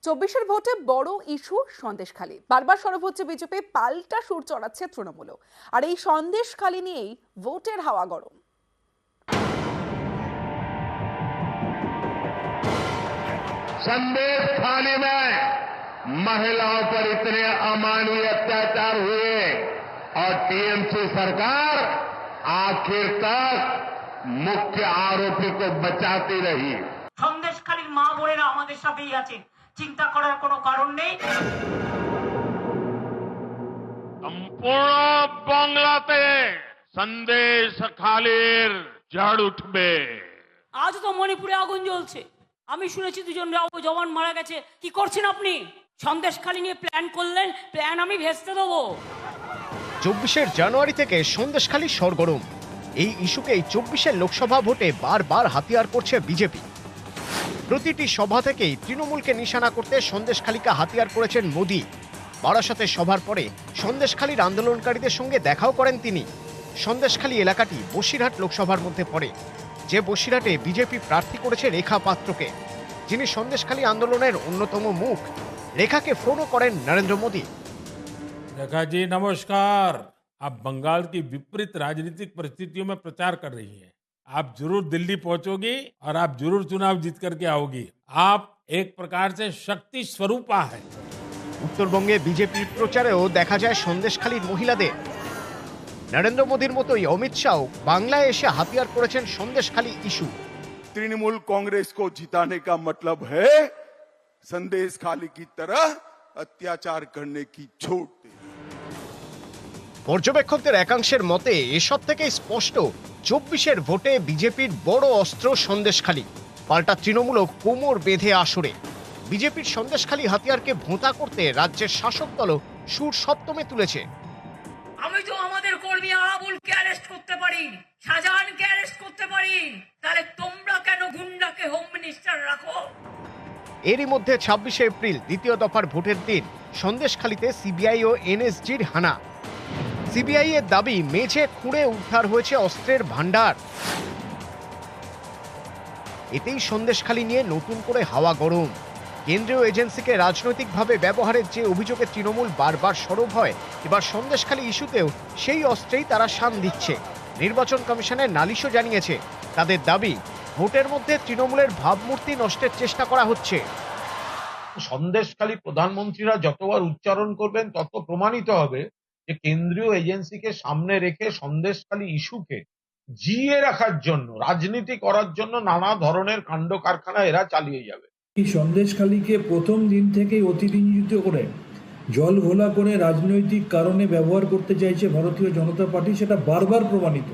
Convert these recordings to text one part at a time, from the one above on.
চব্বিশের ভোটে বড় ইস্যু সন্দেশখালী। বারবার সরব হচ্ছে বিজেপি, পাল্টা সুর চড়াচ্ছে তৃণমূলও। আর এই সন্দেশখালী নিয়েই ভোটের হাওয়া গরম। संदेश खाली में महिलाओं पर इतने अमानवीय अत्याचार हुए और टीएमसी सरकार आखिर तक मुख्य आरोपी को बचाती रही। সন্দেশখালীর মা বোনেরা আমাদের সাথেই আছেন, চিন্তা করার কোনো কারণ নেই। সম্পূর্ণ বাংলাতে সন্দেশখালীর ঝড় উঠবে। আজ তো মণিপুরে আগুন জ্বলছে, আমি শুনেছি দুজন জওয়ান মারা গেছে। কি করছেন আপনি? সন্দেশখালী নিয়ে প্ল্যান করলেন, প্ল্যান আমি ভেস্তে দেবো। 24 জানুয়ারি থেকে সন্দেশখালী সরগরম। এই ইস্যুকেই 24 লোকসভা ভোটে বারবার হাতিয়ার করছে বিজেপি। প্রতিটি সভা থেকেই তৃণমূলকে নিশানা করতে সন্দেশখালীকে হাতিয়ার করেছেন মোদী। বারাসাতে সভার পরে সন্দেশখালীর আন্দোলনকারীদের সঙ্গে দেখাও করেন তিনি। সন্দেশখালী এলাকাটি বসিরহাট লোকসভার মধ্যে পড়ে, যে বসিরহাটে বিজেপি প্রার্থী করেছে রেখা পাত্রকে, যিনি সন্দেশখালী আন্দোলনের অন্যতম মুখ। রেখাকে ফোনও করেন নরেন্দ্র মোদী। रेखा जी नमस्कार। आप बंगाल की विपरीत राजनीतिक परिस्थितियों में प्रचार कर रही हैं। आप जरूर दिल्ली पहुंचोगी और आप जरूर चुनाव जीत करके आओगी। आप एक प्रकार से शक्ति स्वरूपा है। উত্তরবঙ্গে বিজেপির প্রচারেও দেখা যায় সন্দেশখালীর মহিলাদের। নরেন্দ্র মোদীর মতোই অমিত শাহ বাংলায় এসে হাতিয়ার করেছেন সন্দেশখালী ইস্যু। तृणमूल कांग्रेस को जिताने का मतलब है संदेशखाली की तरह अत्याचार करने की छूट। পর্যবেক্ষকদের একাংশের মতে এসব থেকে স্পষ্ট 24 ভোটে বিজেপির বড় অস্ত্র সন্দেশখালী। পাল্টা তৃণমূলও কোমর বেঁধে আসরে। বিজেপির সন্দেশখালী হাতিয়ারকে ভোঁতা করতে রাজ্যের শাসক দলও সুর সপ্তমে তুলেছে। আমি তো আমাদের কর্মী আবুলকে অ্যারেস্ট করতে পারি, শাহজাহানকে অ্যারেস্ট করতে পারি, তাহলে তোমরা কেন গুন্ডাকে হোম মিনিস্টার রাখো? এরই মধ্যে 26 এপ্রিল দ্বিতীয় দফার ভোটের দিন সন্দেশখালীতে সিবিআই ও এনএসজির হানা। সিবিআই এর দাবি, মেঝে খুঁড়ে উদ্ধার হয়েছে অস্ত্রের ভান্ডার। এতেই সন্দেশখালী নিয়ে নতুন করে হাওয়া গরম। কেন্দ্রীয় এজেন্সিকে রাজনৈতিকভাবে ব্যবহারের যে অভিযোগে তৃণমূল বারবার সরব হয়, এবার সন্দেশখালী ইস্যুতেও সেই অস্ত্রেই তারা শান দিচ্ছে। নির্বাচন কমিশনের নালিশও জানিয়েছে। তাদের দাবি, ভোটের মধ্যে তৃণমূলের ভাবমূর্তি নষ্টের চেষ্টা করা হচ্ছে। সন্দেশখালী প্রধানমন্ত্রীরা যতবার উচ্চারণ করবেন তত প্রমাণিত হবে যে কেন্দ্রীয় এজেন্সিকে সামনে রেখে সন্দেশখালী ইস্যুকে জিইয়ে রাখার জন্য, রাজনীতি করার জন্য নানা ধরনের কাণ্ড কারখানা এরা চালিয়ে যাবে। এই সন্দেশখালীকে প্রথম দিন থেকেই অতিরঞ্জিত করে, জল ঘোলা করে রাজনৈতিক কারণে ব্যবহার করতে চাইছে ভারতীয় জনতা পার্টি, সেটা বারবার প্রমাণিত।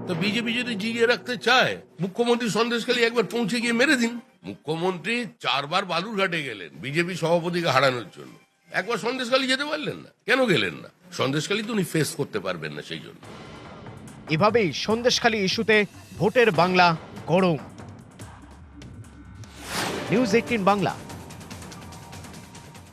তো বিজেপি যদি জিগিয়ে রাখতে চায়, মুখ্যমন্ত্রী সন্দেশখালী একবার পৌঁছে গিয়ে মেরে দিন। মুখ্যমন্ত্রী 4 বার বালুরঘাটে গেলেন বিজেপি সভাপতিকে হারানোর জন্য, একবার সন্দেশখালী যেতে পারলেন না। কেন গেলেন না? সন্দেশখালী তো উনি ফেস করতে পারবেন না, সেই জন্য। এভাবেই সন্দেশখালী ইস্যুতে ভোটের বাংলা গরম। নিউজ 18 বাংলা।